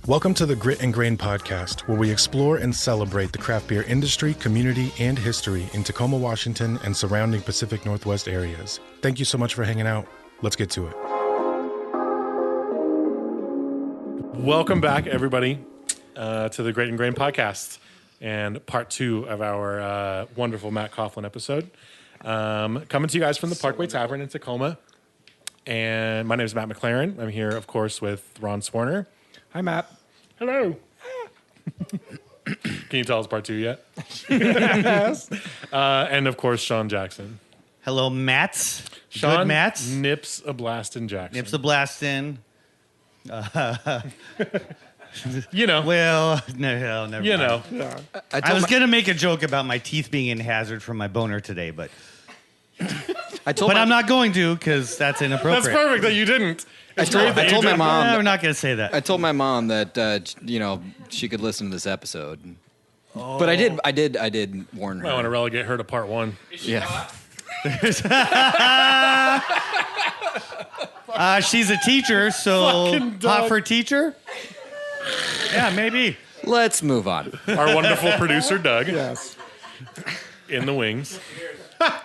Welcome to the Grit and Grain podcast, where we explore and celebrate the craft beer industry, community, and history in Tacoma, Washington, and surrounding Pacific Northwest areas. Thank you so much for hanging out. Let's get to it. Welcome back, everybody, to the Grit and Grain podcast and part 2 of our wonderful Matt Coughlin episode. Coming to you guys from the Parkway Tavern in Tacoma. And my name is Matt McLaren. I'm here, of course, with Ron Swarner. Hi, Matt. Hello. Can you tell us part 2 yet? Yes. And, of course, Sean Jackson. Hello, Matts. Sean Good Matts. Nips a Blastin' Jackson. Nips a blastin'. You know. Well, no, never You mind. know. Yeah. I was going to make a joke about my teeth being in hazard from my boner today, but I'm not going to because that's inappropriate. That's perfect that you didn't. I told my mom. We're not going to say that. I told my mom that she could listen to this episode. Oh. But I did warn her. I want to relegate her to part 1. Yeah. She's a teacher, so Fucking dog. hot for teacher? Yeah, maybe. Let's move on. Our wonderful producer, Doug, Yes. in the wings.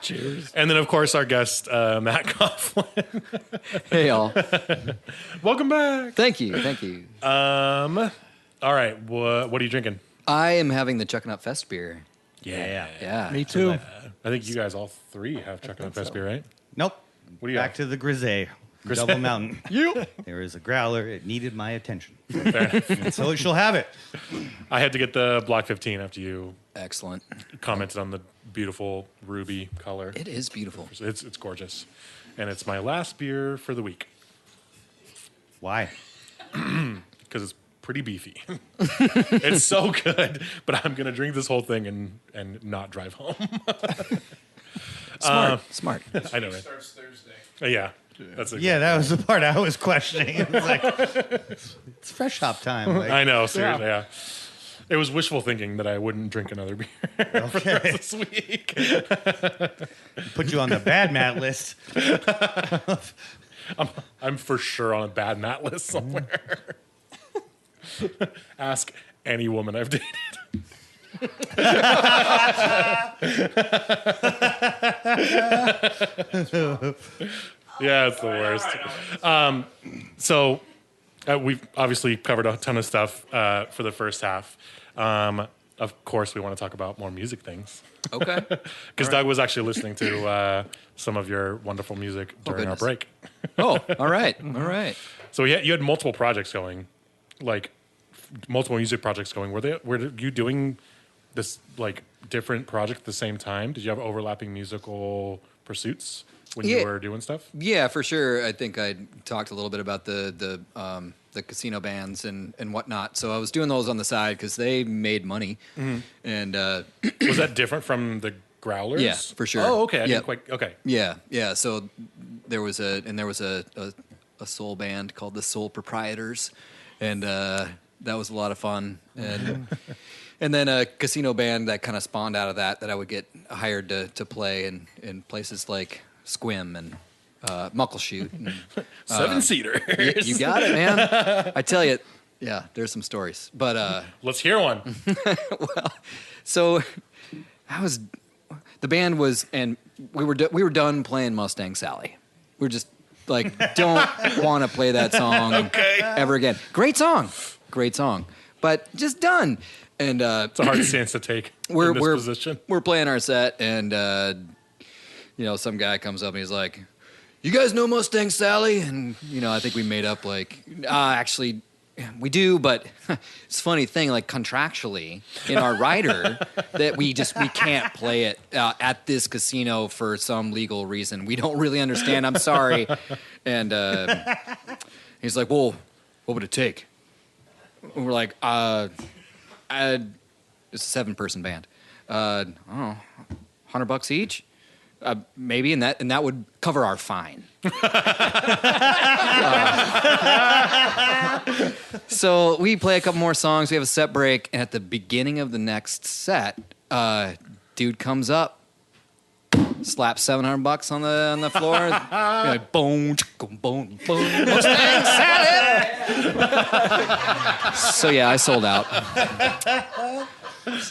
Cheers. And then, of course, our guest, Matt Coughlin. Hey, y'all. Welcome back. Thank you. All right. What are you drinking? I am having the Chucking Up Fest beer. Yeah. Me too. I think you guys all 3 have Chucking Up Fest beer, right? Nope. What do you Back have? to the Grisée. Double Mountain. There is a growler. It needed my attention. And so she'll have it. I had to get the Block 15 after you Excellent. commented on the beautiful ruby color. It is beautiful. It's gorgeous. And it's my last beer for the week Why? because it's pretty beefy. It's so good, but I'm going to drink this whole thing and not drive home. Smart. I know, right? Starts Thursday. Yeah. That's exactly. Yeah, that was the part I was questioning. It was like, it's fresh hop time. Like, I know, seriously, yeah. It was wishful thinking that I wouldn't drink another beer for the rest of this week. put you on the bad Matt list. I'm for sure on a bad Matt list somewhere. Ask any woman I've dated. Yeah, it's the worst. So we've obviously covered a ton of stuff for the first half. Of course, we want to talk about more music things. Okay. Because Doug was actually listening to some of your wonderful music during our goodness. break. Oh, all right. So you had multiple projects going, like multiple music projects going. Were you doing this like different project at the same time? Did you have overlapping musical pursuits when you were doing stuff? Yeah, for sure. I think I talked a little bit about the casino bands and whatnot. So I was doing those on the side because they made money. Mm-hmm. And Was that different from the Growlers? Yeah, for sure. Oh, okay. I didn't quite. Okay. Yeah. So there was a soul band called the Soul Proprietors, and that was a lot of fun. And then a casino band that kind of spawned out of that I would get hired to play in places like Squim and Muckleshoot. And, 7-seater. you got it, man. I tell you, yeah, there's some stories. But Let's hear one. well, so the band was, and we were done playing Mustang Sally. We were just like, don't want to play that song ever again. Great song, but just done. And It's a hard stance to take in this position. We're playing our set, and some guy comes up and he's like, "You guys know Mustang Sally?" And I think we made up like, actually, we do, but it's a funny thing, like contractually in our rider that we can't play it at this casino for some legal reason. We don't really understand. I'm sorry. And he's like, "Well, what would it take?" And we're like, it's a 7-person band. I don't know, $100 each, maybe, and that would cover our fine. So we play a couple more songs. We have a set break, and at the beginning of the next set, dude comes up, slap $700 on the floor. Like, boom, boom, boom, boom. Mustang salad. So yeah, I sold out.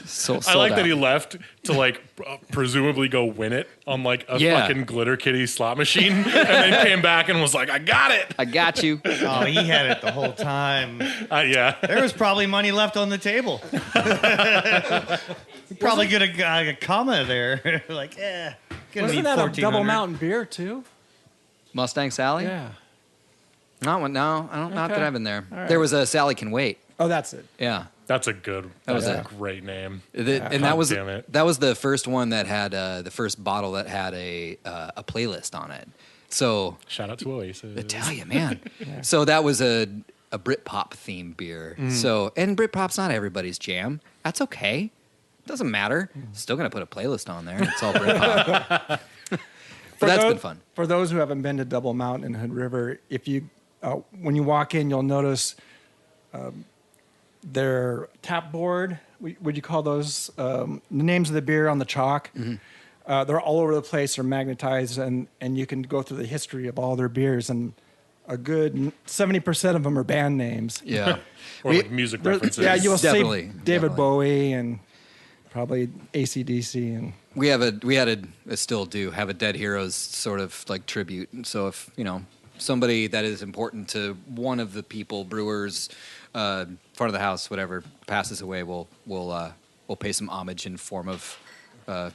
Sold I like out. that he left to like presumably go win it on like a fucking glitter kitty slot machine, and then came back and was like, "I got it. I got you. Oh, he had it the whole time. Yeah." There was probably money left on the table. Probably get a comma there. Like, gonna Wasn't need that a 1400. Double Mountain beer too? Mustang Sally? Yeah. No, I don't. Not that Okay. I've been there. right. There was a Sally Can Wait. Oh, that's it. Yeah. That's a good. That was a it. great name. And God that was damn it. that was the first one that had the first bottle that had a playlist on it. So Shout out to Oasis. I tell you, man. So that was a Britpop themed beer. So and Britpop's not everybody's jam. That's okay. Doesn't matter. Still gonna put a playlist on there. It's all Britpop. But that's been fun. For those who haven't been to Double Mountain and Hood River, if you when you walk in, you'll notice their tap board. Would you call those the names of the beer on the chalk? They're all over the place. They're magnetized, and you can go through the history of all their beers, and a good 70% of them are band names. Yeah. Or like music references. Yeah, you'll Definitely, see David definitely. Bowie and probably AC/DC and. We still do have a Dead Heroes sort of like tribute. And so if somebody that is important to one of the people, brewers, front of the house, whatever, passes away, we'll pay some homage in form of a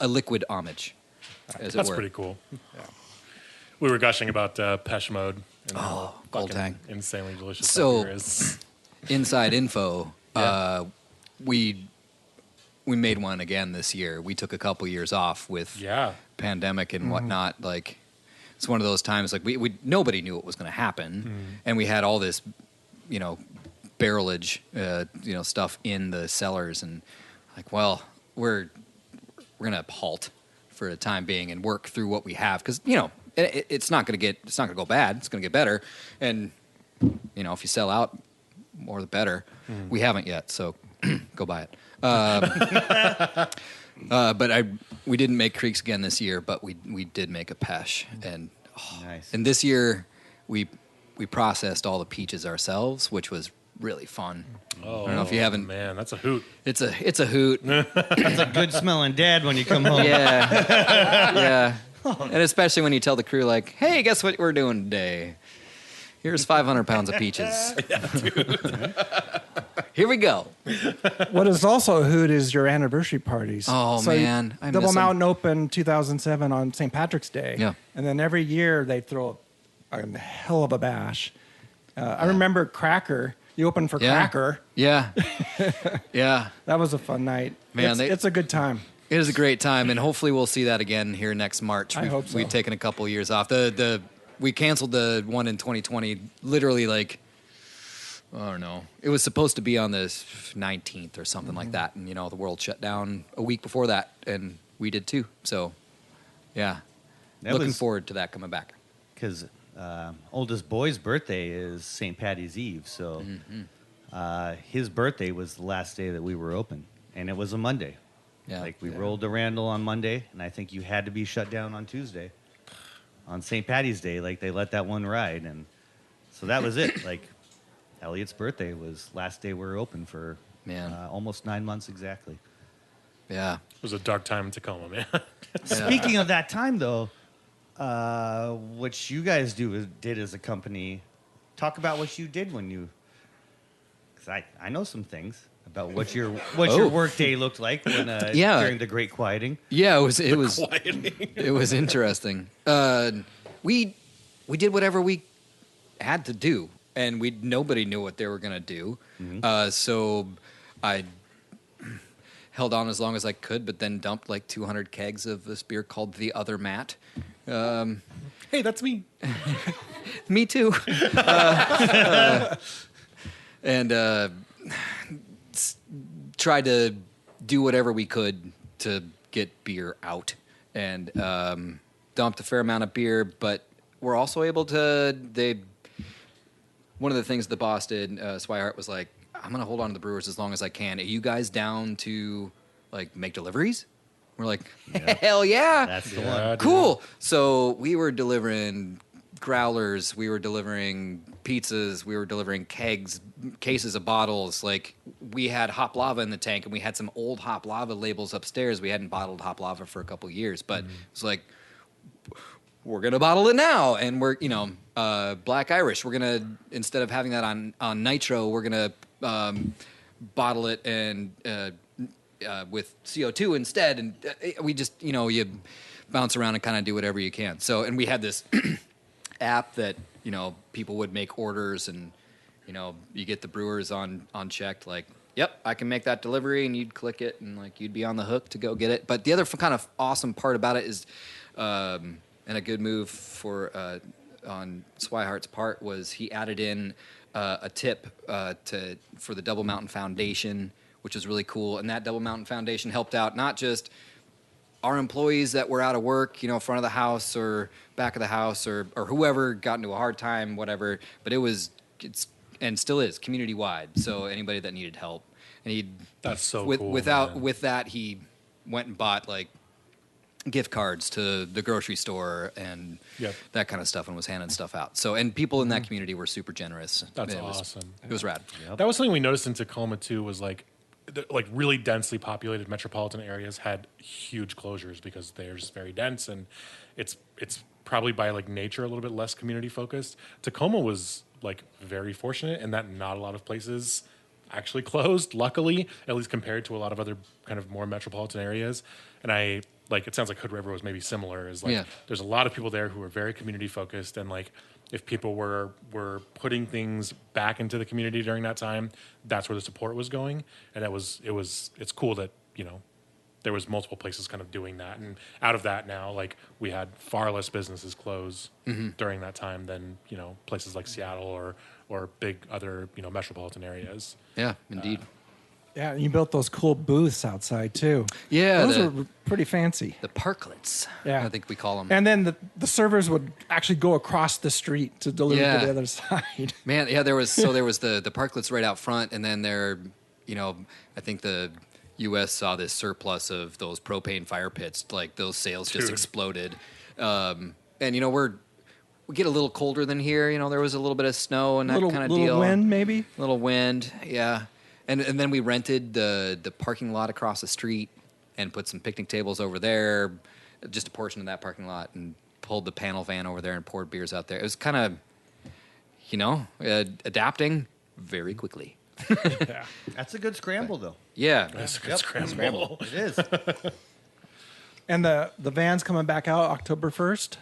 liquid homage, as it That's were. pretty cool. Yeah. We were gushing about Pesh Mode. And how Gold fucking Tang. insanely delicious So- that beer is. Inside info. Yeah. We made one again this year. We took a couple years off with Yeah. pandemic and whatnot. Like, it's one of those times. Like we nobody knew what was going to happen, and we had all this, barrelage, stuff in the cellars, and like, well, we're gonna halt for the time being and work through what we have because it's not gonna go bad. It's gonna get better, and if you sell out, more the better. We haven't yet, so go buy it. But we didn't make Creeks again this year, but we did make a Pesh, and Nice. and this year we processed all the peaches ourselves, which was really fun. Oh, I don't know if you haven't. Man, that's a hoot. It's a hoot. That's a good smelling dad when you come home. Yeah, yeah, and especially when you tell the crew like, "Hey, guess what we're doing today? Here's 500 pounds of peaches. Here we go." What is also a hoot is your anniversary parties. Oh, man, I Double miss 'em. Mountain opened 2007 on St. Patrick's Day. Yeah. And then every year they throw a hell of a bash. I remember Cracker. You opened for Yeah. Cracker. Yeah, yeah. That was a fun night. Man, it's a good time. It is a great time, and hopefully we'll see that again here next March. I hope so. We've taken a couple years off. We canceled the one in 2020. Literally, like, I don't know. It was supposed to be on the 19th or something like that, and the world shut down a week before that, and we did too. So, yeah, looking forward to that coming back. Because oldest boy's birthday is St. Patty's Eve, so his birthday was the last day that we were open, and it was a Monday. Yeah, Like we rolled to Randall on Monday, and I think you had to be shut down on Tuesday. On St. Patty's Day, like they let that one ride, and so that was it. Like Elliot's birthday was last day we were open for almost 9 months exactly. Yeah. It was a dark time in Tacoma, man. Speaking of that time, though, what you guys did as a company, talk about what you did when you. Because I know some things about what your work day looked like when during the Great Quieting. Yeah, it was interesting. We did whatever we had to do, and nobody knew what they were gonna do. So I held on as long as I could, but then dumped like 200 kegs of this beer called the Other Matt. Hey, that's me. Me too. And tried to do whatever we could to get beer out, and dumped a fair amount of beer. But we're also able to. One of the things the boss did, Swihart, was like, "I'm gonna hold on to the brewers as long as I can. Are you guys down to like make deliveries?" We're like, hell yeah. That's the Yeah, one. dude. Cool. So we were delivering growlers, we were delivering pizzas, we were delivering kegs, cases of bottles. Like, we had hop lava in the tank, and we had some old hop lava labels upstairs. We hadn't bottled hop lava for a couple years, but it was like, we're gonna bottle it now, and we're Black Irish. We're gonna, instead of having that on nitro, we're gonna bottle it and with CO2 instead, and we just you bounce around and kind of do whatever you can. So, and we had this app that people would make orders, and you get the brewers on checked, like, yep, I can make that delivery, and you'd click it, and like you'd be on the hook to go get it. But the other kind of awesome part about it is, and a good move for on Swihart's part, was he added in a tip for the Double Mountain Foundation, which is really cool. And that Double Mountain Foundation helped out not just our employees that were out of work, front of the house or back of the house, or whoever got into a hard time, whatever. But it's and still is community wide. So anybody that needed help, and That's so cool. with that, he went and bought like gift cards to the grocery store and that kind of stuff, and was handing stuff out. So, and people in that community were super generous. That's It awesome. It was rad. That was something we noticed in Tacoma too. Was like really densely populated metropolitan areas had huge closures because they're just very dense, and it's probably by like nature a little bit less community focused. Tacoma was like very fortunate in that not a lot of places actually closed, luckily, at least compared to a lot of other kind of more metropolitan areas. And it sounds like Hood River was maybe similar. There's a lot of people there who are very community focused, and like if people were putting things back into the community during that time, that's where the support was going. And it's cool that there was multiple places kind of doing that. And out of that now, like, we had far less businesses close during that time than places like Seattle or big other metropolitan areas. Yeah, indeed. Yeah, and you built those cool booths outside too. Yeah, those were pretty fancy. The parklets. Yeah, I think we call them. And then the servers would actually go across the street to deliver to the other side. Man, yeah, there was the parklets right out front, and then I think the U.S. saw this surplus of those propane fire pits. Like, those sales just exploded. And we get a little colder than here. There was a little bit of snow and that kind of deal. Little wind, maybe. Little wind, yeah. And then we rented the parking lot across the street and put some picnic tables over there, just a portion of that parking lot, and pulled the panel van over there and poured beers out there. It was kind of, adapting very quickly. Yeah. That's a good scramble, though. Yeah. That's a good scramble. It is. And the van's coming back out October 1st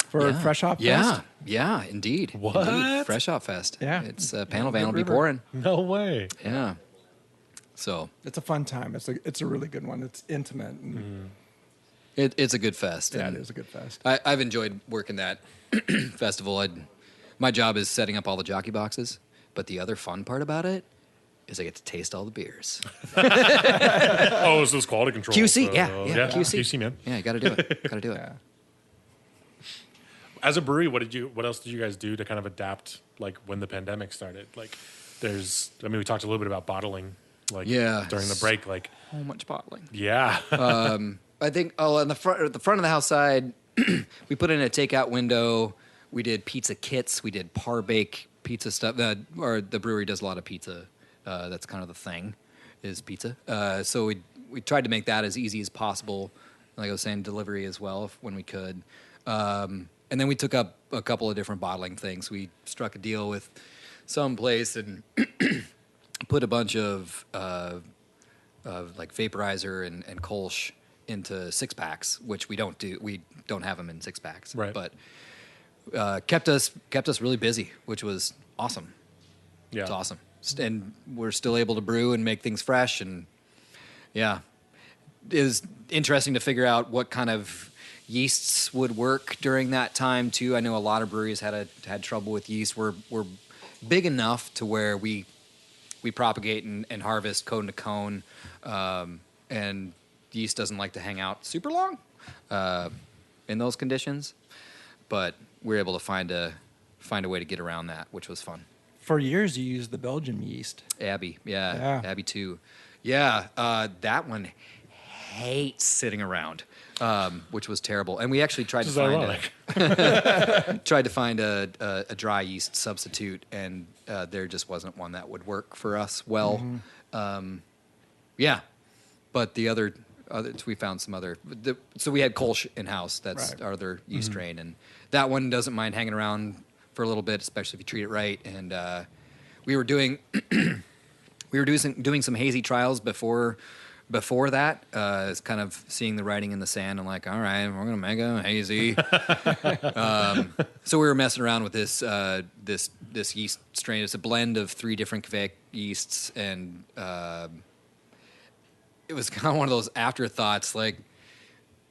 for Fresh Hop Fest. Yeah, indeed. What? Indeed. Fresh Hop Fest. Yeah. It's panel van will be River. pouring. No way. Yeah. So It's a fun time. It's a really good one. It's intimate. And it's a good fest. Yeah, and it is a good fest. I've enjoyed working that festival. My job is setting up all the jockey boxes, but the other fun part about it is I get to taste all the beers. Oh, so it's quality control. QC, so, yeah, QC. QC, man. Yeah, you got to do it. Got to do it. Yeah. As a brewery, what else did you guys do to kind of adapt, like, when the pandemic started? Like, we talked a little bit about bottling, like, during the break, like, So much bottling. yeah. I think on the front of the house side, we put in a takeout window. We did pizza kits. We did par bake pizza stuff. Or the brewery does a lot of pizza. That's kind of the thing, is pizza. So we tried to make that as easy as possible. Like I was saying, delivery as well when we could. And then we took up a couple of different bottling things. We struck a deal with some place and put a bunch of like vaporizer and Kolsch into 6-packs, which we don't do. We don't have them in 6-packs, Right. But kept us really busy, which was awesome. Yeah. It's awesome, and we're still able to brew and make things fresh. And yeah, it was interesting to figure out what kind of yeasts would work during that time too. I know a lot of breweries had trouble with yeast. We're big enough to where we propagate and harvest cone to cone, and yeast doesn't like to hang out super long in those conditions. But we're able to find a way to get around that, which was fun. For years, you used the Belgian yeast. Abbey, Yeah. Abbey too. Yeah, that one hates sitting around, which was terrible. And we actually tried This to is find ironic. tried to find a dry yeast substitute, and there just wasn't one that would work for us well. Yeah, but the other we found some other. So we had Kolsch in house. That's our other yeast strain, and that one doesn't mind hanging around for a little bit, especially if you treat it right. And we were doing doing some hazy trials before that. It's kind of seeing the writing in the sand. I'm like, all right, we're gonna make a hazy. So we were messing around with this yeast strain. It's a blend of 3 different Kvik yeasts, and it was kind of one of those afterthoughts. Like,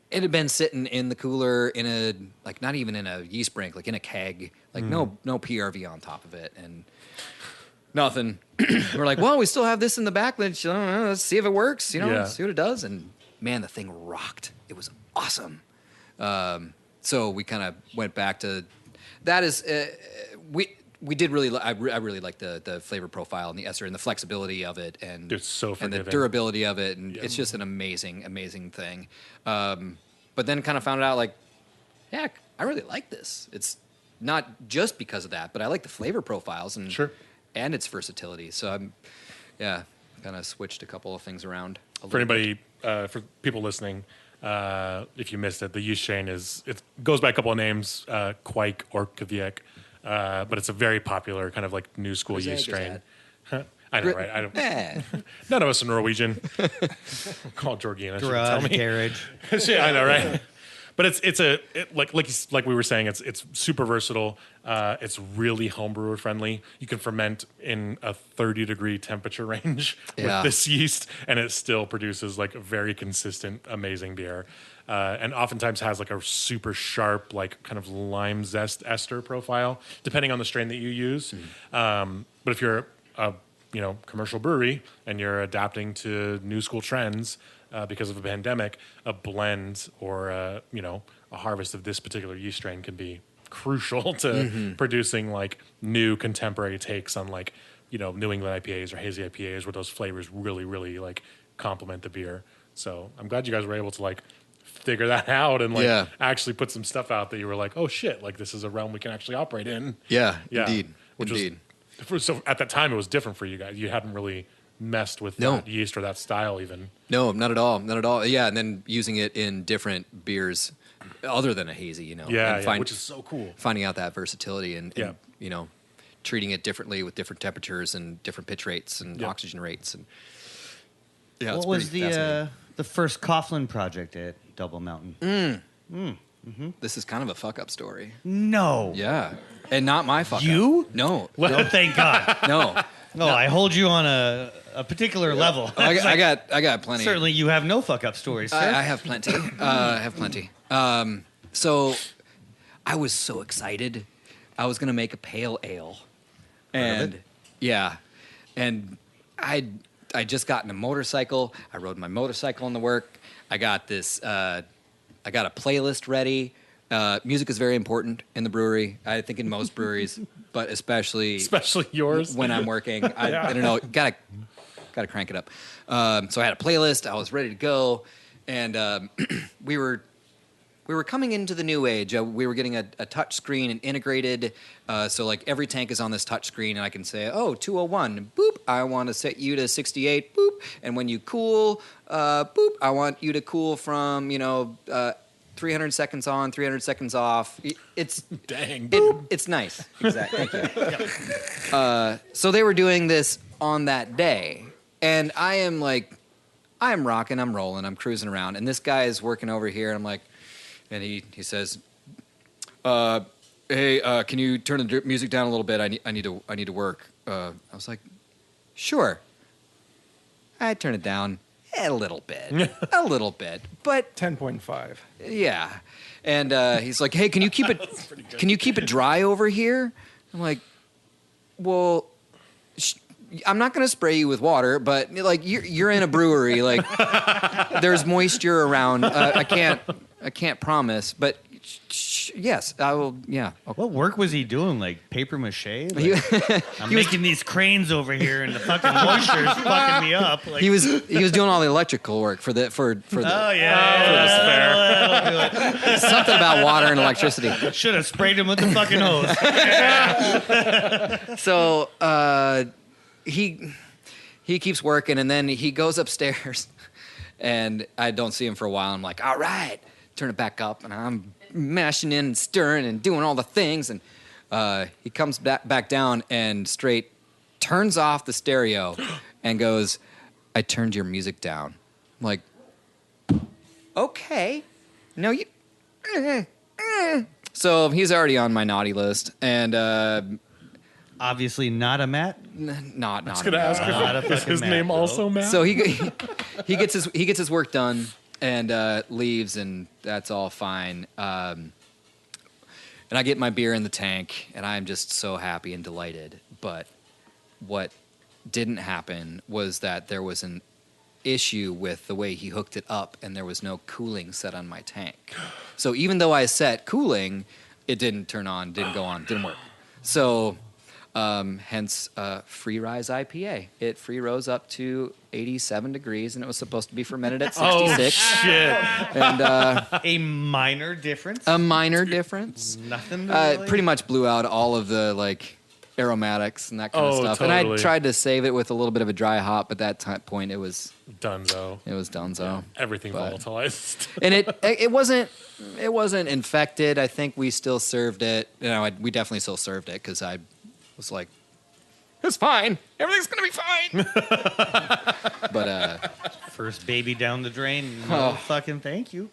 it had been sitting in the cooler in a, like, not even in a yeast brink, like in a keg, like no PRV on top of it, and nothing. We're like, well, we still have this in the back. Let's see if it works. See what it does. And man, the thing rocked. It was awesome. So we kind of went back to that. Is we did really. I really like the flavor profile and the ester and the flexibility of it, and It's so and the forgiving. durability of it, and it's just an amazing thing. But then kind of found out, like, heck, I really like this. It's not just because of that, but I like the flavor profiles and and its versatility. So I'm kind of switched a couple of things around. For anybody, for people listening, if you missed it, the yeast strain it goes by a couple of names, Quake or Kvik, but it's a very popular kind of like new school yeast strain. I know, right? I don't. None of us are Norwegian. Call Georgina. Garage, garage. Yeah, I know, right? But like we were saying, it's super versatile. It's really homebrewer friendly. You can ferment in a 30-degree temperature range with this yeast, and it still produces like a very consistent, amazing beer. And oftentimes has like a super sharp, like kind of lime zest ester profile, depending on the strain that you use. But if you're a commercial brewery and you're adapting to new school trends because of a pandemic, a blend or a harvest of this particular yeast strain can be crucial to producing like new contemporary takes on like New England IPAs or hazy IPAs where those flavors really, really like complement the beer. So I'm glad you guys were able to like figure that out and like actually put some stuff out that you were like, oh shit, like this is a realm we can actually operate in. Yeah. Indeed. So at that time, it was different for you guys. You hadn't really messed with that yeast or that style even. No, not at all. Not at all. Yeah, and then using it in different beers other than a hazy, which is so cool. Finding out that versatility and treating it differently with different temperatures and different pitch rates and oxygen rates. And what was the first Coughlin project at Double Mountain? This is kind of a fuck-up story. No. Yeah. And not my fuck-up. You? No. No, thank God. No. No, I hold you on a particular level. I got plenty. Certainly you have no fuck-up stories, sir. I have plenty. I have plenty. So I was so excited. I was going to make a pale ale. And and I just gotten a motorcycle. I rode my motorcycle into work. I got this I got a playlist ready. Music is very important in the brewery. I think in most breweries, but especially yours when I'm working. I don't know. Gotta crank it up. So I had a playlist. I was ready to go, and we were coming into the new age. We were getting a touch screen and integrated. So like every tank is on this touch screen, and I can say, oh, 201, boop. I want to set you to 68, boop. And when you cool, boop. I want you to cool from 300 seconds on, 300 seconds off. It's dang. It's nice. Exactly. Thank you. So they were doing this on that day, and I am rocking, I'm rolling, I'm cruising around, and this guy is working over here, and I'm like, and he says, "Hey, can you turn the music down a little bit? I need to work." I was like, "Sure." I turn it down a little bit, but 10.5. Yeah, and he's like, "Hey, can you keep it dry over here?" I'm like, "Well, I'm not going to spray you with water, but like you're in a brewery, like there's moisture around. I can't promise, but Yes, I will. Yeah. Okay. What work was he doing? Like paper mache? Like, He, I'm making these cranes over here, and the fucking moisture's fucking me up. Like, he was doing all the electrical work for the. Oh yeah, that'll do it. Something about water and electricity. Should have sprayed him with the fucking hose. So he keeps working, and then he goes upstairs, and I don't see him for a while. I'm like, all right, turn it back up, and I'm mashing in and stirring and doing all the things, and he comes back down and straight turns off the stereo and goes, I turned your music down. I'm like, okay, no, you. So he's already on my naughty list, and Obviously not a Matt. not. I was going to ask if is his Matt, name though. also Matt? So he gets his work done and leaves, and that's all fine. And I get my beer in the tank, and I'm just so happy and delighted. But what didn't happen was that there was an issue with the way he hooked it up, and there was no cooling set on my tank. So even though I set cooling, it didn't turn on, didn't go on, didn't work. So hence free rise IPA. It free rose up to 87 degrees, and it was supposed to be fermented at 66. Shit. And A minor difference. a minor difference. Nothing. Really. Pretty much blew out all of the aromatics and that kind of stuff. And I Totally. tried to save it with a little bit of a dry hop, but that point it was Dunzo. donezo. Everything But- volatilized. And it wasn't infected. I think we still served it. We definitely still served it because I was like, it's fine. Everything's gonna be fine. But First baby down the drain. No fucking thank you.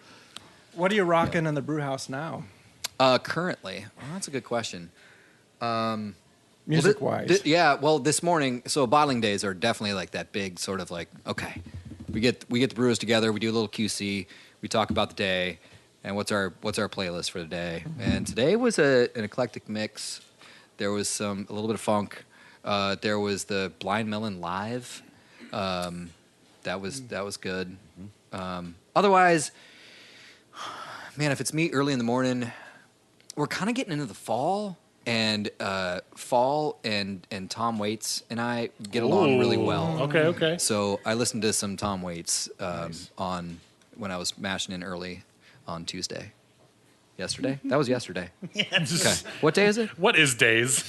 What are you rocking in the brew house now, currently, that's a good question. music wise? Well, this morning, so bottling days are definitely like that big sort of like, okay, we get the brewers together, we do a little QC, we talk about the day, and what's our playlist for the day. And today was an eclectic mix. There was a little bit of funk. There was the Blind Melon Live. That was good. Otherwise, man, if it's me early in the morning, we're kind of getting into the fall. And and Tom Waits and I get along really well. Okay. So I listened to some Tom Waits on when I was mashing in early on Tuesday. Yesterday? That was yesterday. Okay. What day is it? What is days?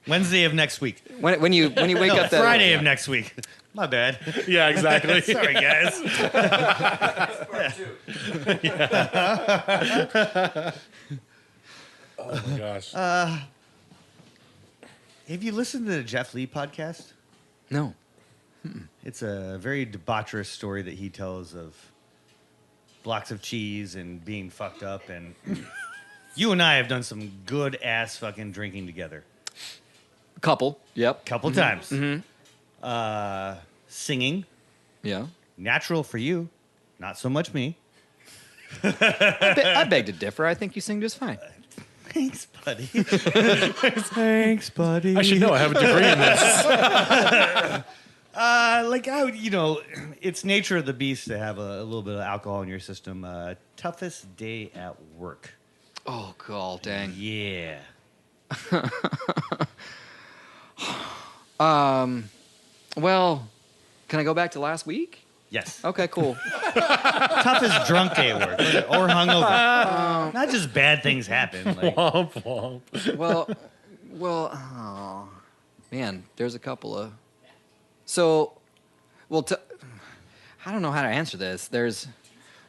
Wednesday of next week. When you wake up that Friday of next week. My bad. Yeah, exactly. Sorry, guys. Oh my gosh. Have you listened to the Jeff Lee podcast? No. It's a very debaucherous story that he tells of blocks of cheese and being fucked up. And you and I have done some good ass fucking drinking together. Couple. Yep. Couple times. Singing. Yeah. Natural for you. Not so much me. I beg to differ. I think you sing just fine. Thanks, buddy. Thanks, buddy. I should know. I have a degree in this. It's nature of the beast to have a little bit of alcohol in your system. Toughest day at work. Oh, God, dang. Yeah. Well, can I go back to last week? Yes. Okay, cool. Toughest drunk day at work or hungover. Not just bad things happen. Like, Womp womp. Oh, man, there's a couple of. So, I don't know how to answer this. There's.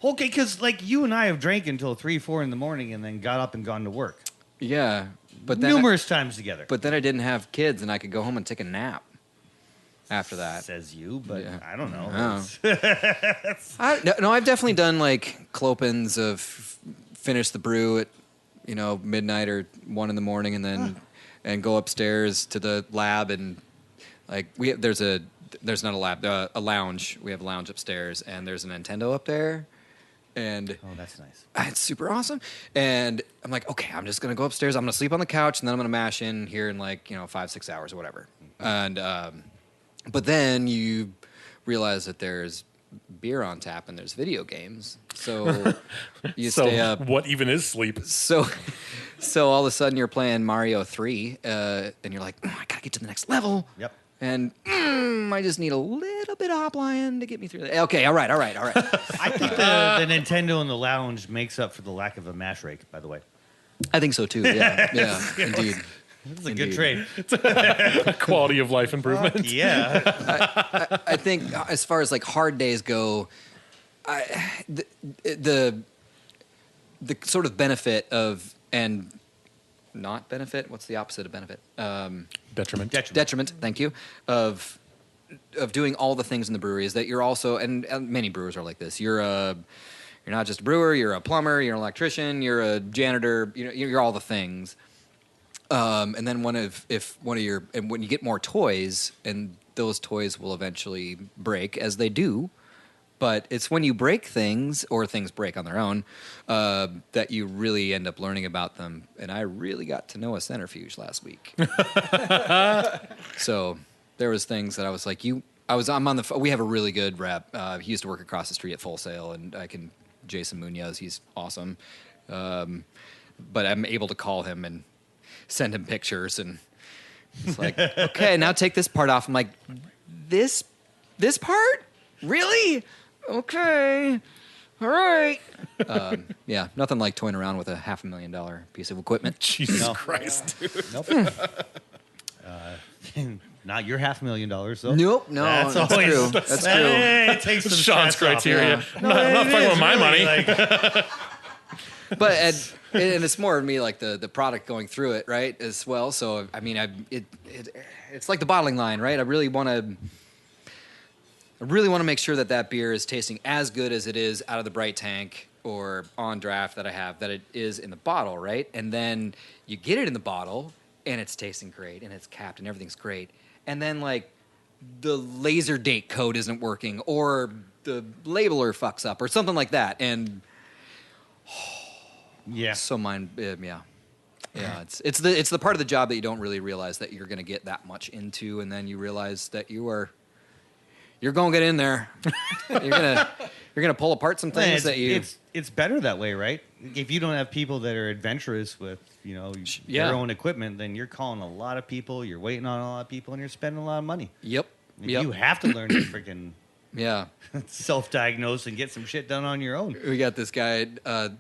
okay, because you and I have drank until 3, 4 in the morning and then got up and gone to work. Yeah, but then Numerous times together. But then I didn't have kids, and I could go home and take a nap after that. Says you, but Yeah. I don't know. No, I've definitely done clopins of finish the brew at midnight or 1 in the morning, and then and go upstairs to the lab and there's not a lab, a lounge. We have a lounge upstairs, and there's a Nintendo up there. And Oh, that's nice. it's super awesome. And I'm like, okay, I'm just going to go upstairs. I'm going to sleep on the couch, and then I'm going to mash in here in 5-6 hours or whatever. And but then you realize that there's beer on tap and there's video games. So you stay up. What even is sleep? So all of a sudden you're playing Mario 3, and you're like, I gotta get to the next level. Yep. And I just need a little bit of hop lion to get me through that. Okay, all right. I think the Nintendo in the lounge makes up for the lack of a mash rake, by the way. I think so too. Yeah, indeed. It's a good trade. Quality of life improvement. Yeah. I think as far as like hard days go, the sort of benefit of and not benefit. What's the opposite of benefit? Detriment. Detriment. Thank you. Of doing all the things in the brewery is that you're also, and many brewers are like this. You're not just a brewer. You're a plumber. You're an electrician. You're a janitor. You're all the things. And then when you get more toys, and those toys will eventually break, as they do. But it's when you break things, or things break on their own, that you really end up learning about them. And I really got to know a centrifuge last week. So there was things that I was like, we have a really good rep. He used to work across the street at Full Sail, and Jason Munoz, he's awesome. But I'm able to call him and send him pictures, and it's like, okay, now take this part off. I'm like, this part? Really? Okay. All right. Yeah, nothing like toying around with a $500,000 piece of equipment. Jesus Christ, dude. Nope. Not your $500,000, though. Nope, no, that's always true. That's true. It takes some Sean's stress off. criteria. Yeah. I'm not fucking with my money. But and it's more of me like the product going through it, right, as well. So I mean, it's like the bottling line, right? I really want to make sure that beer is tasting as good as it is out of the bright tank or on draft that I have, that it is in the bottle, right? And then you get it in the bottle, and it's tasting great, and it's capped, and everything's great. And then, like, the laser date code isn't working, or the labeler fucks up, or something like that. And Yeah. so yeah. It's the part of the job that you don't really realize that you're going to get that much into, and then you realize that you're going to get in there. you're gonna pull apart some things It's better that way, right? If you don't have people that are adventurous with their own equipment, then you're calling a lot of people, you're waiting on a lot of people, and you're spending a lot of money. Yep. You have to learn to freaking Yeah. self-diagnose and get some shit done on your own. We got this guy. I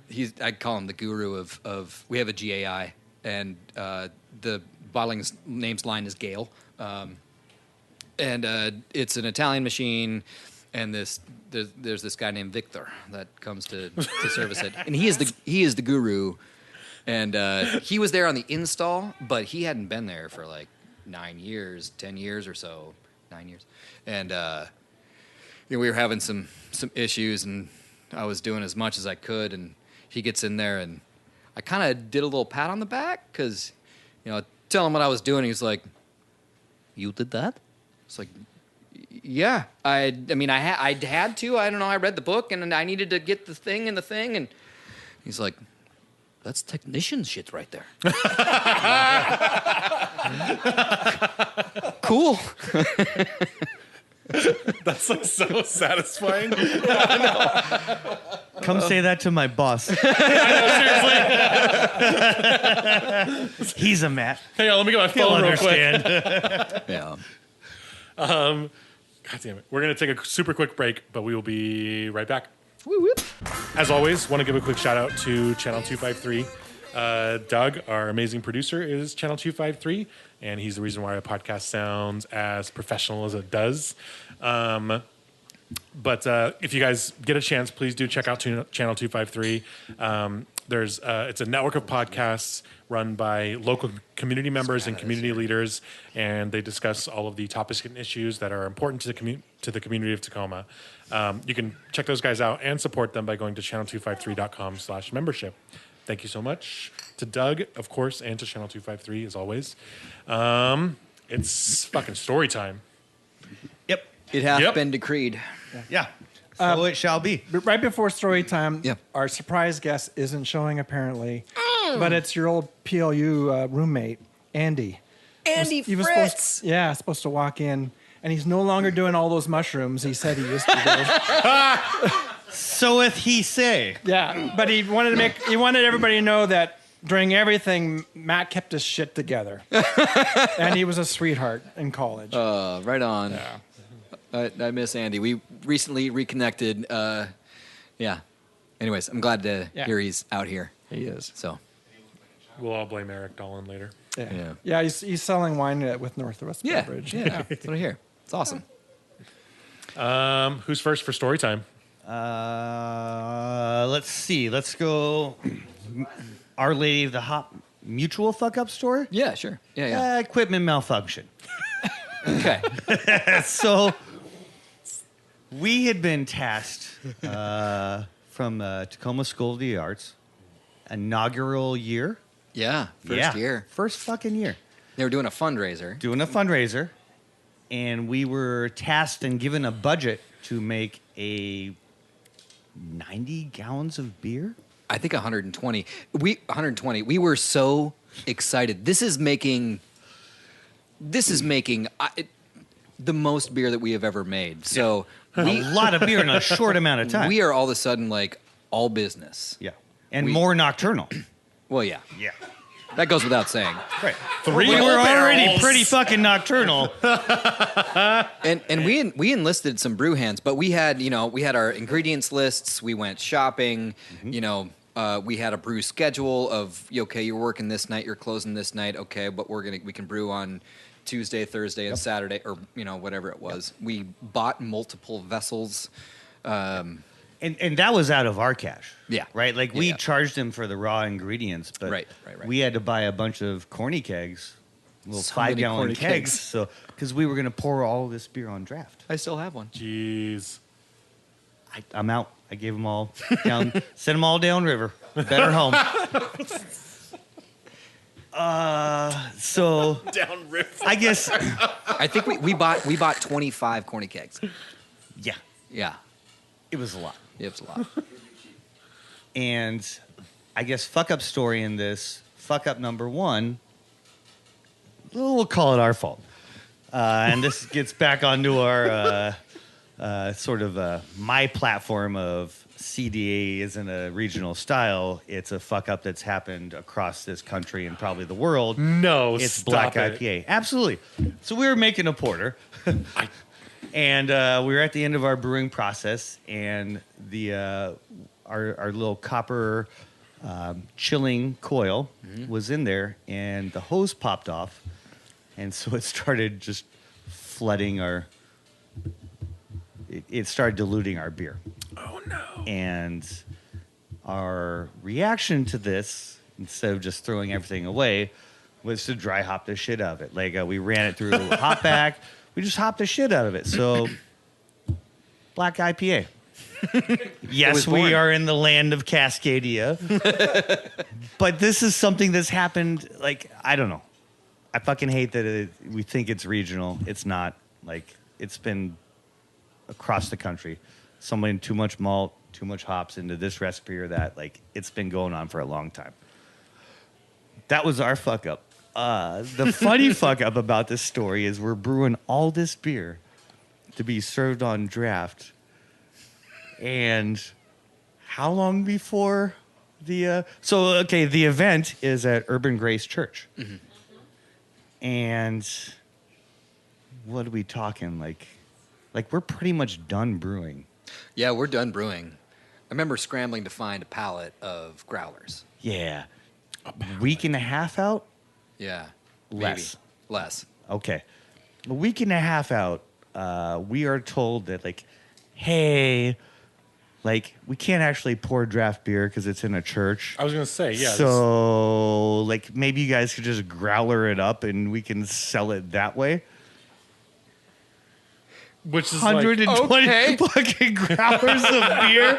call him the guru of. We have a GAI, and the bottling names line is Gale, and it's an Italian machine. And there's this guy named Victor that comes to service it, and he is the guru. And he was there on the install, but he hadn't been there for like 10 years or so, 9 years. And we were having some issues, and I was doing as much as I could. And he gets in there, and I kind of did a little pat on the back because, tell him what I was doing. He's like, "You did that?" It's like, yeah. I had to. I don't know. I read the book, and I needed to get the thing and the thing. And he's like, "That's technician shit right there." Cool. That's like so satisfying. Come say that to my boss. He's a Matt. Hey, let me get my phone real quick. Yeah. God damn it. We're going to take a super quick break, but we will be right back. Woo whoop. As always, want to give a quick shout out to Channel 253. Doug, our amazing producer, is Channel 253, and he's the reason why our podcast sounds as professional as it does. But if you guys get a chance, please do check out Channel 253. It's a network of podcasts run by local community members and community leaders, and they discuss all of the topics and issues that are important to the community of Tacoma. You can check those guys out and support them by going to channel253.com/membership. Thank you so much to Doug, of course, and to Channel 253 as always. It's fucking story time. Yep. It hath been decreed. Yeah. So it shall be. But right before story time, Yep. our surprise guest isn't showing apparently, but it's your old PLU roommate, Andy. He was supposed to walk in, and he's no longer doing all those mushrooms he said he used to do. Soeth he say. Yeah, but he wanted everybody to know that during everything, Matt kept his shit together, and he was a sweetheart in college. Right on. Yeah. I miss Andy. We recently reconnected. Yeah. Anyways, I'm glad to hear he's out here. He is. So. We'll all blame Eric Dolan later. Yeah. He's selling wine with Northwest Beverage. Yeah. That's what I hear. It's awesome. Who's first for story time? Let's see. Let's go. Our Lady of the Hop Mutual fuck up store. Yeah, sure. Yeah. Equipment malfunction. Okay. So we had been tasked from Tacoma School of the Arts, inaugural year. Yeah. First year. First fucking year. They were doing a fundraiser. And we were tasked and given a budget to make a 90 gallons of beer. I think 120. 120. We were so excited. This is making the most beer that we have ever made. So A lot of beer in a short amount of time. we are all of a sudden like all business. Yeah. And more nocturnal. Well, yeah. Yeah. That goes without saying. Right. Three We were already barrels. pretty fucking nocturnal. And we enlisted some brew hands, but we had our ingredients lists. We went shopping. We had a brew schedule of okay, you're working this night, you're closing this night. Okay, but we can brew on Tuesday, Thursday, and Saturday, or whatever it was. We bought multiple vessels. And that was out of our cash. Yeah. Right? Like, we Yeah. charged him for the raw ingredients, but Right. we had to buy a bunch of corny kegs, little So many 5-gallon corny kegs, kegs. so because we were going to pour all this beer on draft. I still have one. Jeez. I'm out. I gave them all down, sent them all down river. Better home. So Down river. I guess, I think we bought 25 corny kegs. yeah, Yeah, it was a lot. it was a lot. And I guess fuck up story in this, fuck up number one, we'll call it our fault. And this gets back onto our my platform of CDA isn't a regional style. It's a fuck up that's happened across this country and probably the world. No, It's stop Black it. IPA. Absolutely. So we were making a porter. And we were at the end of our brewing process, and our little copper chilling coil was in there, and the hose popped off, and so it started just flooding it started diluting our beer. Oh no. And our reaction to this, instead of just throwing everything away, was to dry hop the shit out of it. Like, we ran it through hop back. We just hopped the shit out of it. So, Black IPA. Yes, was born. we are in the land of Cascadia. But this is something that's happened, like, I don't know. I fucking hate that we think it's regional. It's not. Like, it's been across the country. Someone too much malt, too much hops into this recipe or that. Like, it's been going on for a long time. That was our fuck up. The funny fuck up about this story is we're brewing all this beer to be served on draft. And how long before the the event is at Urban Grace Church. Mm-hmm. And what are we talking? Like we're pretty much done brewing. Yeah, we're done brewing. I remember scrambling to find a pallet of growlers. Yeah. Week and a half out? Yeah. Less. Maybe. Less. Okay. A week and a half out, we are told that, like, hey, like, we can't actually pour draft beer because it's in a church. I was gonna say, yeah. So, like, maybe you guys could just growler it up and we can sell it that way. Which is 120 okay. fucking growlers of beer.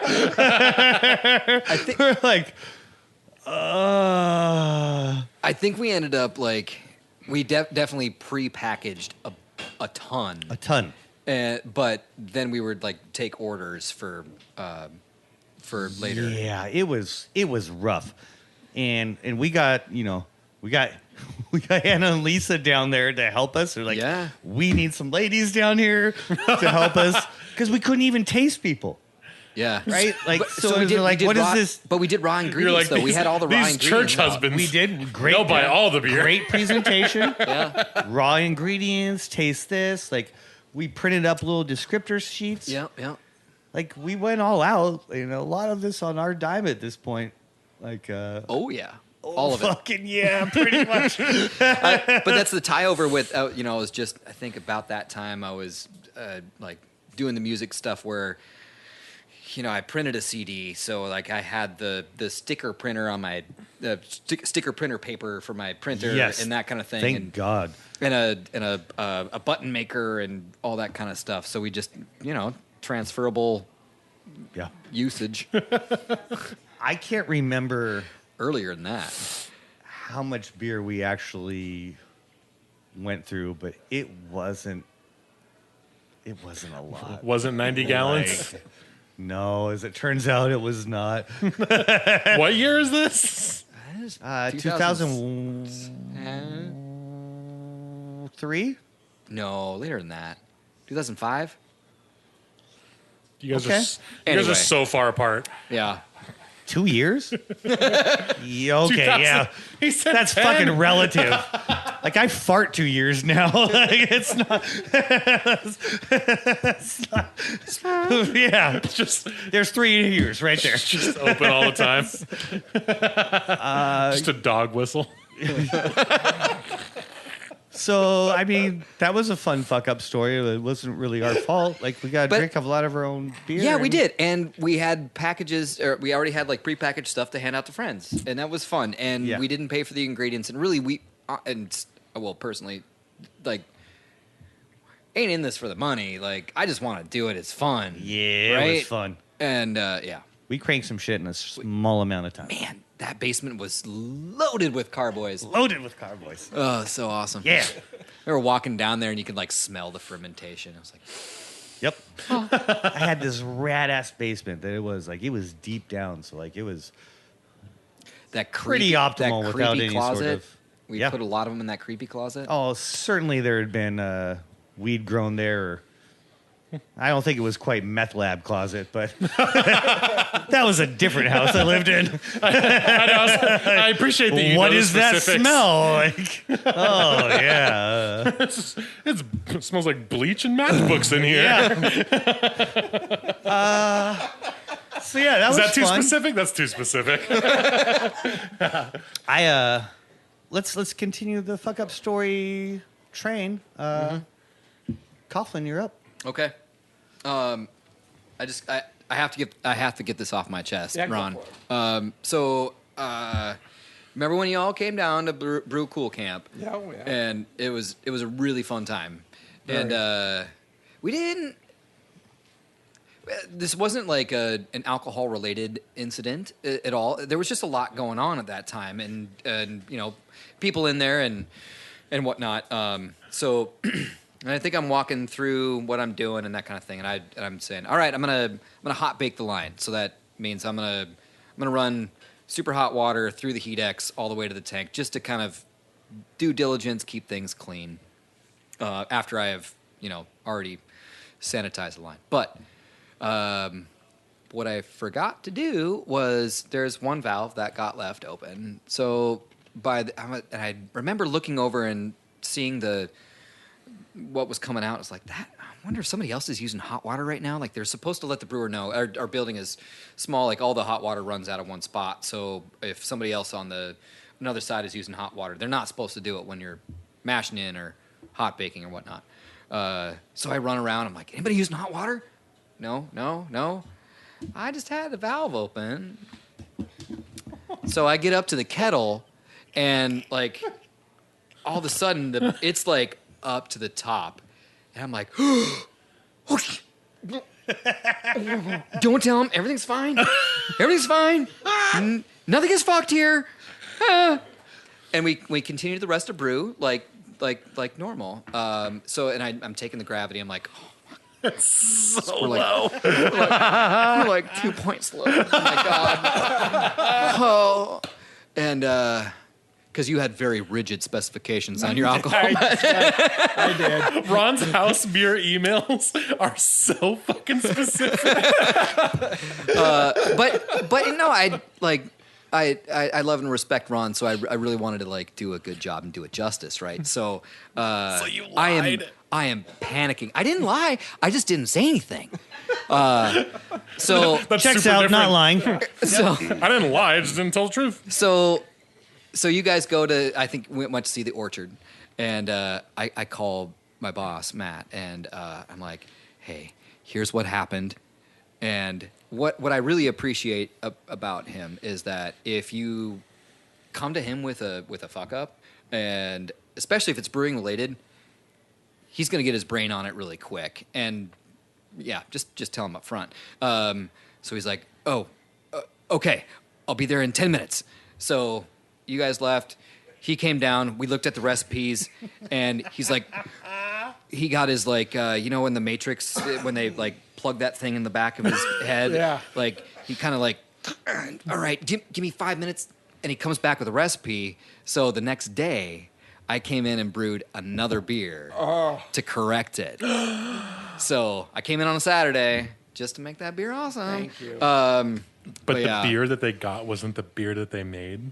I think We're like, I think we ended up like we definitely pre-packaged a ton. a ton. But then we would like take orders for later. Yeah, it was rough, and we got we got Anna and Lisa down there to help us. They're like, Yeah. we need some ladies down here to help us because we couldn't even taste people. Yeah. right? Like, But- so we they're like, what is raw, this? But we did raw ingredients, though. We had all the raw these ingredients. church husbands. We did great. They'll buy all the beer. Great presentation. Yeah. Raw ingredients. Taste this. Like, we printed up little descriptor sheets. Yeah. Yeah. Like, we went all out. You know, a lot of this on our dime at this point. Like, Oh, yeah. All of it. fucking yeah, pretty much. But that's the tie over with, it was just, I think about that time I was like doing the music stuff where, I printed a CD. So like I had the sticker printer on my, sticker printer paper for my printer Yes. and that kind of thing. Thank God. And a button maker and all that kind of stuff. So we just, transferable Yeah. usage I can't remember earlier than that. how much beer we actually went through, but it wasn't a lot. Wasn't 90 gallons? Like, no, as it turns out, it was not. What year is this? 2003? No, later than that. 2005? You guys, Okay. you guys Anyway. are so far apart. Yeah. 2 years? Yeah, okay, 2000 yeah. He said That's 10. fucking relative. Like, I fart 2 years now. Like, it's not. It's not. Yeah. It's just There's 3 years right there. just open all the time. Just a dog whistle. So, I mean, that was a fun fuck up story. It wasn't really our fault. Like, we got to But- drink a lot of our own beer. Yeah, we and- did. And we had packages, or we already had like prepackaged stuff to hand out to friends. And that was fun. And Yeah. we didn't pay for the ingredients. And really, personally, like, ain't in this for the money. Like, I just want to do it. It's fun. Yeah, right? it was fun. And yeah. We cranked some shit in a small amount of time. Man, that basement was loaded with carboys. Loaded with carboys. Oh, so awesome. Yeah. We were walking down there and you could like smell the fermentation. I was like, Yep. I had this rad ass basement that it was deep down, so like it was that pretty creepy, optimal that without creepy any closet. sort of. We Yeah. put a lot of them in that creepy closet. Oh, certainly there had been weed grown there. Or, I don't think it was quite meth lab closet, but that was a different house I lived in. I appreciate that you What know the is that specifics. smell? Like, oh yeah. It smells like bleach and matchbooks in here. So yeah, that Is was that too fun. specific? That's too specific. Let's continue the fuck up story train. Coughlin, you're up. Okay. I have to get this off my chest, Yeah, go Ron. for Remember when you all came down to Brew Cool Camp? Yeah, oh, yeah. And it was a really fun time. And we didn't. This wasn't like an alcohol related incident at all. There was just a lot going on at that time, and people in there and whatnot. So. And I think I'm walking through what I'm doing and that kind of thing, and I'm saying, all right, I'm gonna hot bake the line. So that means I'm gonna run super hot water through the heat X all the way to the tank, just to kind of due diligence, keep things clean. After I have already sanitized the line, but what I forgot to do was there's one valve that got left open. So and I remember looking over and seeing what was coming out. It's like that. I wonder if somebody else is using hot water right now. Like they're supposed to let the brewer know. Our building is small. Like all the hot water runs out of one spot. So if somebody else on another side is using hot water, they're not supposed to do it when you're mashing in or hot baking or whatnot. So I run around. I'm like, anybody using hot water? No. I just had the valve open. So I get up to the kettle, and like all of a sudden it's like up to the top, and I'm like, don't tell him everything's fine. Everything's fine. Nothing is fucked here. And we continue the rest of brew like normal. So I'm taking the gravity. I'm like, So we're like, low. we're like 2 points low. Oh my god. Oh. And because you had very rigid specifications on your alcohol. I did. Ron's house beer emails are so fucking specific. But you know, I love and respect Ron, so I really wanted to like do a good job and do it justice, right? So, So you lied. I am panicking. I didn't lie. I just didn't say anything. So That's Checks super out, not different. lying. so I didn't lie. I just didn't tell the truth. so you guys go to, I think we went to see the Orchard, and I call my boss Matt, and I'm like, hey, here's what happened, and what I really appreciate about him is that if you come to him with a fuck up, and especially if it's brewing related, he's gonna get his brain on it really quick, and yeah, just tell him up front. So he's like, oh, okay, I'll be there in 10 minutes. So you guys left. He came down. We looked at the recipes, and he's like, he got his like, you know, in the Matrix when they like plug that thing in the back of his head. Yeah. Like he kind of like, all right, give me 5 minutes, and he comes back with a recipe. So the next day, I came in and brewed another beer to correct it. So I came in on a Saturday just to make that beer awesome. Thank you. But the yeah. beer that they got wasn't the beer that they made.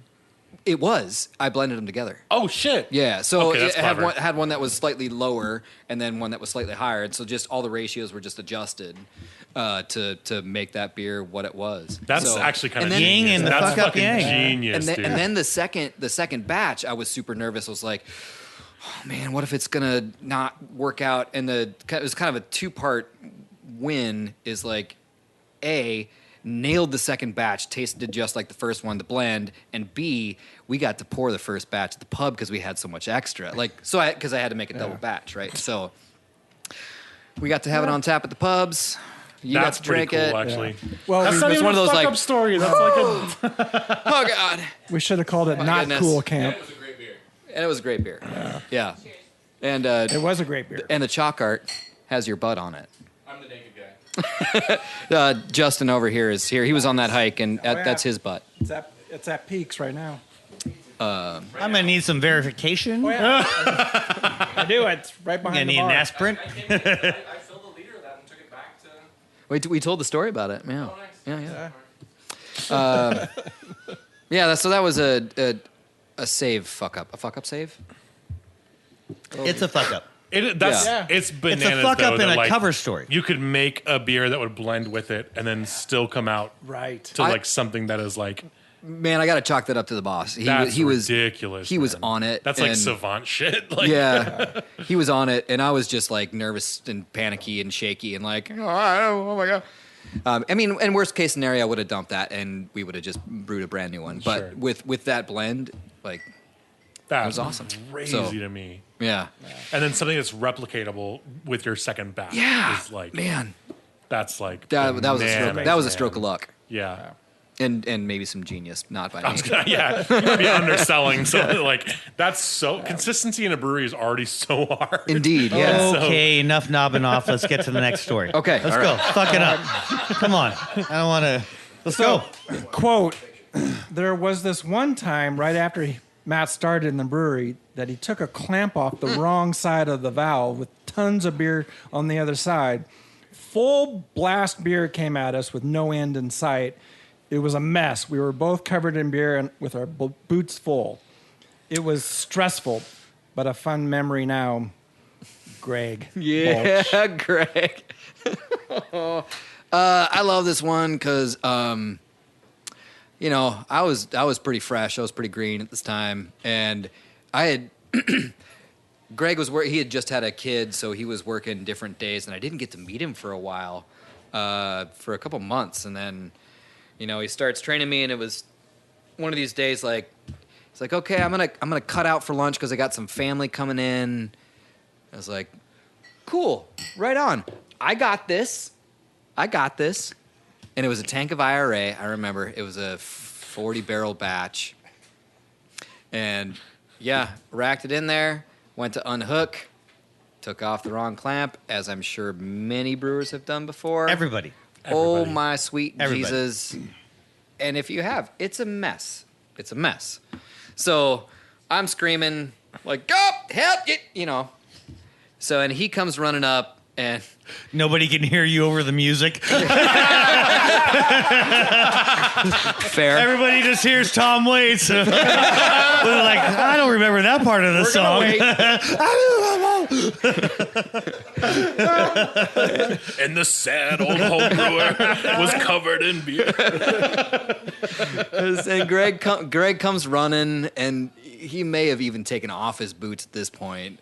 It was. I blended them together. Oh shit! Yeah, so Okay, it that's clever. had one that was slightly lower and then one that was slightly higher, and so just all the ratios were just adjusted to make that beer what it was. That's So- actually kind of and then- Yang genius. and the That's fuck up fucking yang. genius, dude. and then the second batch, I was super nervous. I was like, oh man, what if it's gonna not work out? And it was kind of a 2-part win. Is like, A, nailed the second batch, tasted just like the first one, the blend, and B, we got to pour the first batch at the pub because we had so much extra. Because I had to make a double batch, right? So we got to have it on tap at the pubs. You That's got to drink pretty cool, it. actually. Well, That's we, not it's even one of a those, fuck like, up story. That's like a Oh God! we should have called it My Not goodness. Cool Camp. And it was a great beer. Yeah. And It was a great beer. and the chalk art has your butt on it. I'm the naked guy. Justin over here is here. He was on that hike, and yeah. that's his butt. It's at Peaks right now. I'm gonna need some verification. I do. It's right I'm gonna behind the need an bar. aspirin. I filled a liter of that and took it back to. We told the story about it. Yeah. Oh, nice. Yeah. Yeah. So that was a save fuck up. A fuck up save. It's a fuck up. It's bananas. It's a fuck though, up in that, a like, cover story. You could make a beer that would blend with it and then still come out Right. to like something that is like Man, I got to chalk that up to the boss. that's He was ridiculous. He was man. on it. That's like and- savant shit. Like, Yeah, he was on it, and I was just like nervous and panicky and shaky and like, oh my god. I mean, in worst case scenario, I would have dumped that and we would have just brewed a brand new one. But Sure. with that blend, like, that was awesome. Crazy So- to me. yeah, And then something that's replicatable with your second batch is like man, that's like that was a stroke. bananas, That was a man. stroke of luck, Yeah. and maybe some genius, not by me. Yeah, you might be underselling. So like that's so consistency in a brewery is already so hard. Indeed, yeah. Okay, enough knobbing off. Let's get to the next story. Okay, let's all go. right. Fuck it up. Come on. I don't want to. Let's go. Quote, there was this one time right after Matt started in the brewery that he took a clamp off the wrong side of the valve with tons of beer on the other side. Full blast beer came at us with no end in sight. It was a mess. We were both covered in beer and with our boots full. It was stressful, but a fun memory now. Greg. Yeah, Balch. Greg. I love this one because, you know, I was pretty fresh. I was pretty green at this time, and I had Greg was he had just had a kid, so he was working different days, and I didn't get to meet him for a while, for a couple months, and then, you know, he starts training me, and it was one of these days like. It's like, okay, I'm gonna cut out for lunch because I got some family coming in. I was like, cool, right on. I got this. And it was a tank of IRA. I remember it was a 40-barrel batch. And yeah, racked it in there, went to unhook, took off the wrong clamp, as I'm sure many brewers have done before. Everybody. Oh my sweet Everybody. Jesus. And if you have, it's a mess. It's a mess. So I'm screaming like, "Go help!" So and he comes running up and. Nobody can hear you over the music. Fair. Everybody just hears Tom Waits. They're like, I don't remember that part of the song. And the sad old home brewer was covered in beer. And Greg comes running, and he may have even taken off his boots at this point,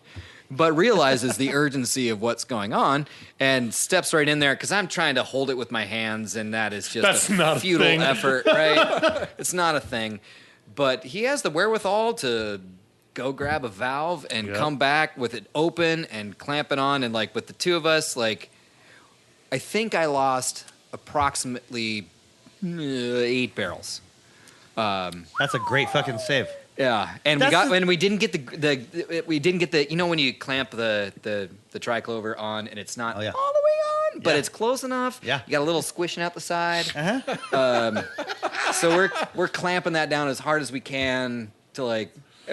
but realizes the urgency of what's going on and steps right in there because I'm trying to hold it with my hands, and that is just a futile effort, right? It's not a thing. But he has the wherewithal to go grab a valve and come back with it open and clamp it on. And, like, with the two of us, like, I think I lost approximately 8 barrels. That's a great fucking save. Yeah, and we didn't get the when you clamp the triclover on and it's not all the way on, but it's close enough. Yeah, you got a little squishing out the side. So we're clamping that down as hard as we can to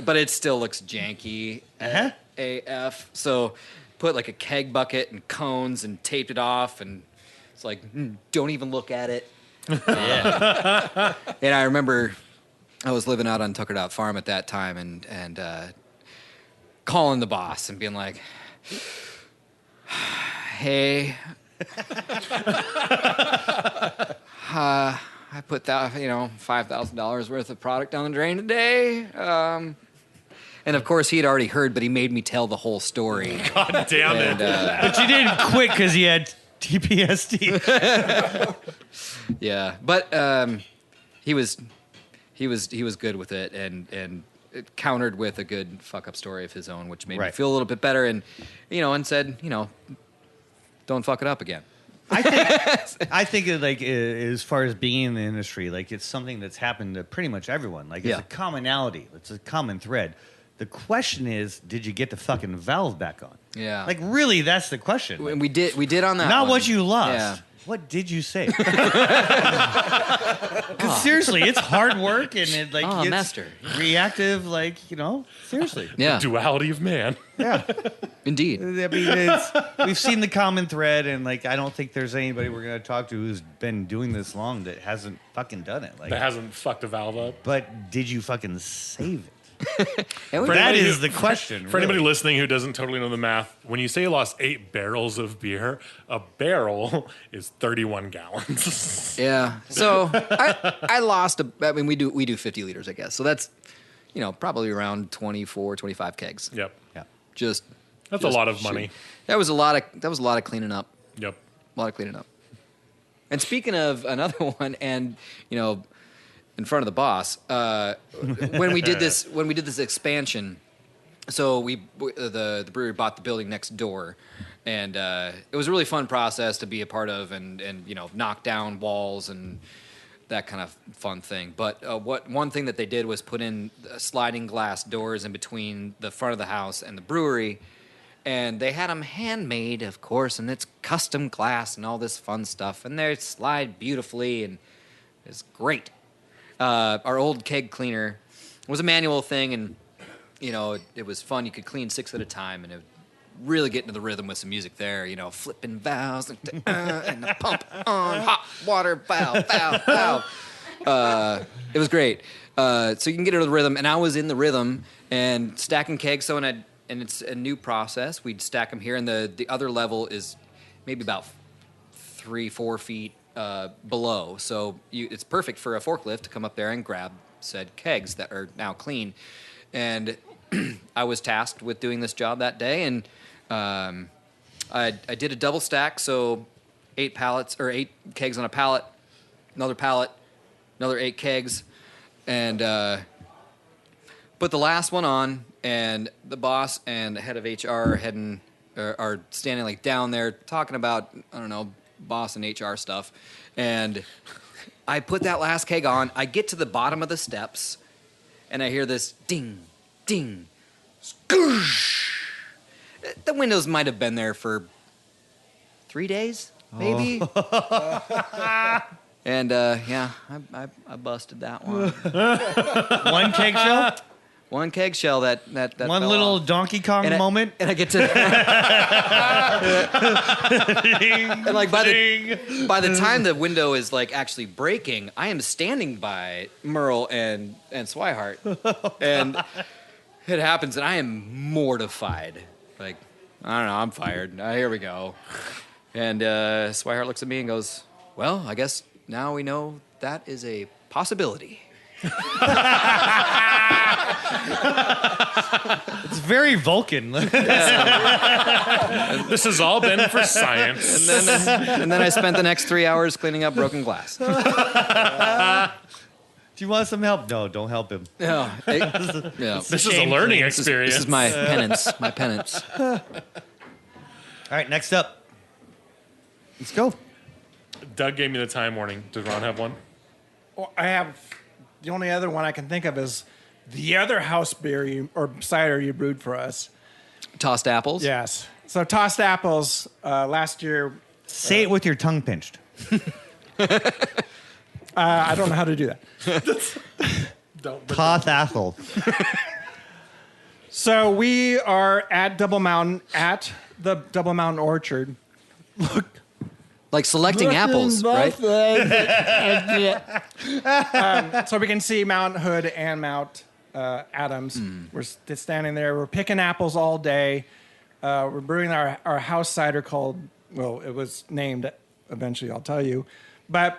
but it still looks janky. AF. So put like a keg bucket and cones and taped it off, and it's like don't even look at it. And I remember. I was living out on Tuckered Out Farm at that time, and calling the boss and being like, "Hey, I put that $5,000 worth of product down the drain today." And of course, he had already heard, but he made me tell the whole story. God damn it! But you didn't quit because you had TPSD. Yeah, but he was good with it, and it countered with a good fuck up story of his own, which made me feel a little bit better, and said, don't fuck it up again. I think as far as being in the industry, like it's something that's happened to pretty much everyone. Like it's a commonality, it's a common thread. The question is, did you get the fucking valve back on? Yeah. Like really, that's the question. And we did on that. Not one. what you lost. Yeah. What did you say? Because seriously, it's hard work and it's master. Reactive, seriously. Yeah. The duality of man. Yeah. Indeed. I mean, we've seen the common thread, and I don't think there's anybody we're going to talk to who's been doing this long that hasn't fucking done it. That hasn't fucked a valve up. But did you fucking save it? That is the question. For anybody listening who doesn't totally know the math, when you say you lost 8 barrels of beer, a barrel is 31 gallons. Yeah. So I lost. We do 50 liters, I guess. So that's probably around 24, 25 kegs. Yep. Yeah. That's a lot of money. That was a lot of cleaning up. Yep. A lot of cleaning up. And speaking of another one, and in front of the boss, when we did this expansion, so the brewery bought the building next door, and it was a really fun process to be a part of, and knock down walls and that kind of fun thing. But one thing that they did was put in sliding glass doors in between the front of the house and the brewery. And they had them handmade, of course, and it's custom glass and all this fun stuff. And they slide beautifully, and it's great. Our old keg cleaner was a manual thing, and it was fun. You could clean 6 at a time, and it would really get into the rhythm with some music there. Flipping valves and the pump on, hot water valve. It was great. So you can get into the rhythm, and I was in the rhythm and stacking kegs. So and it's a new process. We'd stack them here, and the other level is maybe about 3-4 feet below. So it's perfect for a forklift to come up there and grab said kegs that are now clean. And I was tasked with doing this job that day, and I did a double stack, so 8 kegs on a pallet, another 8 kegs, and put the last one on. And the boss and the head of HR are standing down there talking about, I don't know, boss and HR stuff. And I put that last keg on. I get to the bottom of the steps, and I hear this ding, ding, skoosh. The windows might have been there for 3 days, maybe. Oh. And I busted that one. One keg show? One keg shell that One fell little off. Donkey Kong moment. And I get to and like by the time the window is like actually breaking, I am standing by Merle and Swihart, and it happens, and I am mortified. Like, I don't know, I'm fired. Here we go. And Swihart looks at me and goes, "Well, I guess now we know that is a possibility." It's very Vulcan. This has all been for science. And then I spent the next 3 hours cleaning up broken glass. Do you want some help? No, don't help him. Yeah. This is a learning experience. This is my penance. My penance. All right, next up. Let's go. Doug gave me the time warning. Does Ron have one? Well, I have the only other one I can think of is the other house beer or cider you brewed for us. Tossed apples. Yes. So tossed apples last year. Say it with your tongue pinched. I don't know how to do that. Toss apple. So we are at Double Mountain at the Double Mountain Orchard. Like selecting apples, right? So we can see Mount Hood and Mount Adams. We're standing there. We're picking apples all day. We're brewing our house cider called, well, it was named, eventually I'll tell you. But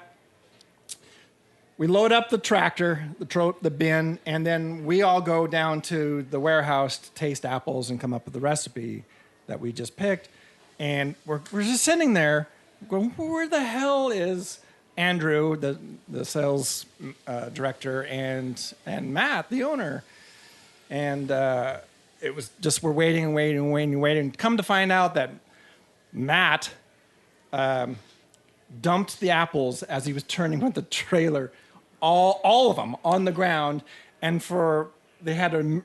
we load up the tractor, the bin, and then we all go down to the warehouse to taste apples and come up with the recipe that we just picked. And we're just sitting there going, where the hell is Andrew, the sales director, and Matt, the owner? And it was just we're waiting. Come to find out that Matt dumped the apples as he was turning with the trailer, all of them on the ground, and they had to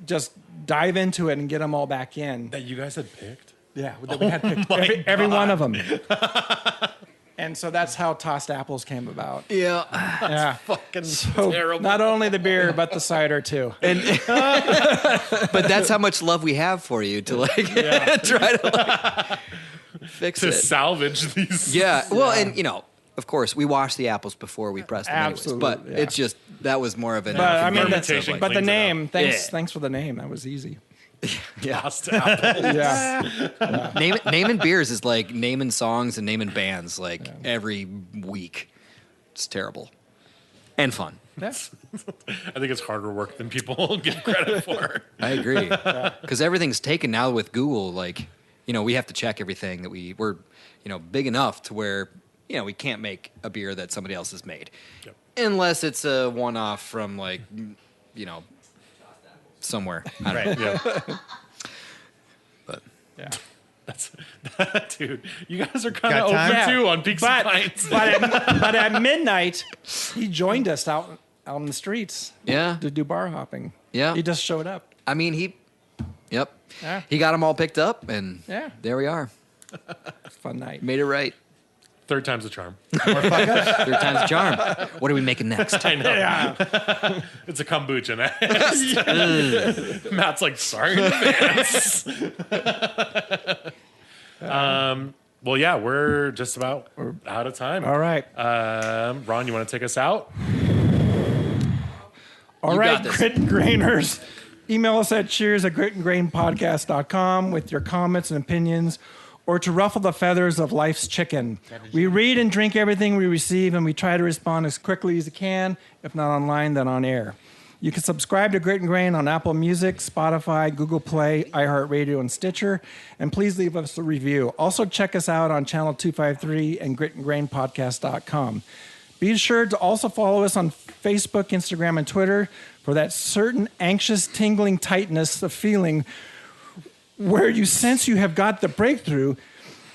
just dive into it and get them all back in. That you guys had picked? Yeah, that we had picked every one of them. And so that's how tossed apples came about. Yeah. Fucking So terrible. not only the beer, but the cider too. But that's how much love we have for you to like try to like fix To it. salvage these. Yeah. Well, and of course, we wash the apples before we press them Absolutely, anyways. But yeah. it's just that was more of an But I mean, fermentation but the cleans it name. Yeah. Thanks for the name. That was easy. Tossed apples. Yeah. naming beers is like naming songs and naming bands like every week. It's terrible and fun. I think it's harder work than people give credit for. I agree because everything's taken now with Google. Like, we have to check everything that we're big enough to where we can't make a beer that somebody else has made, unless it's a one-off from like somewhere. I don't know. Yeah. But Yeah. That's dude. You guys are kind Got of time? over Yeah. too on Peaks and Pints. But at midnight, he joined us out on the streets. Yeah. To do bar hopping. Yeah. He just showed up. I mean, Yeah. he got them all picked up, and there we are. Fun night. Made it right. Third time's the charm. Third time's the charm. What are we making next? I know. Yeah. It's a kombucha next. Matt's like, sorry in advance. Well, yeah, we're just about out of time. All right. Ron, you want to take us out? All You right, got this. Grit and Grainers. Email us at cheers@gritandgrainpodcast.com with your comments and opinions, or to ruffle the feathers of life's chicken. We read and drink everything we receive, and we try to respond as quickly as we can, if not online, then on air. You can subscribe to Grit and Grain on Apple Music, Spotify, Google Play, iHeartRadio, and Stitcher. And please leave us a review. Also, check us out on Channel 253 and gritandgrainpodcast.com. Be sure to also follow us on Facebook, Instagram, and Twitter for that certain anxious, tingling tightness of feeling where you sense you have got the breakthrough,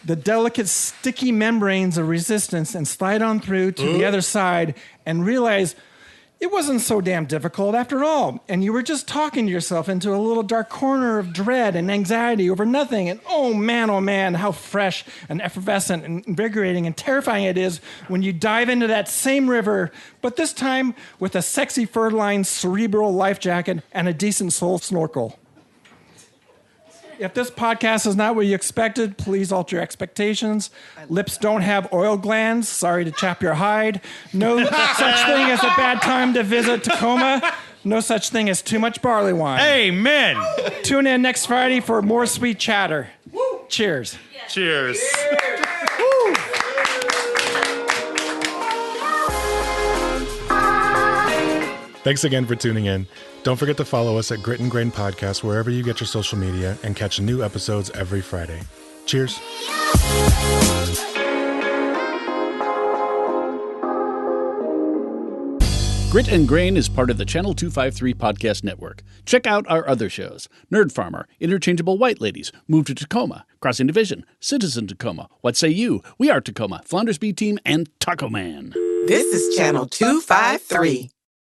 the delicate, sticky membranes of resistance, and slide on through to the other side and realize It wasn't so damn difficult after all, and you were just talking to yourself into a little dark corner of dread and anxiety over nothing, and oh man, how fresh and effervescent and invigorating and terrifying it is when you dive into that same river, but this time with a sexy fur-lined cerebral life jacket and a decent soul snorkel. If this podcast is not what you expected, please alter your expectations. Lips don't have oil glands. Sorry to chap your hide. No such thing as a bad time to visit Tacoma. No such thing as too much barley wine. Amen. Tune in next Friday for more sweet chatter. Cheers. Cheers. Thanks again for tuning in. Don't forget to follow us at Grit and Grain Podcast wherever you get your social media and catch new episodes every Friday. Cheers. Grit and Grain is part of the Channel 253 podcast network. Check out our other shows: Nerd Farmer, Interchangeable White Ladies, Move to Tacoma, Crossing Division, Citizen Tacoma, What Say You, We Are Tacoma, Flounders B Team, and Taco Man. This is Channel 253.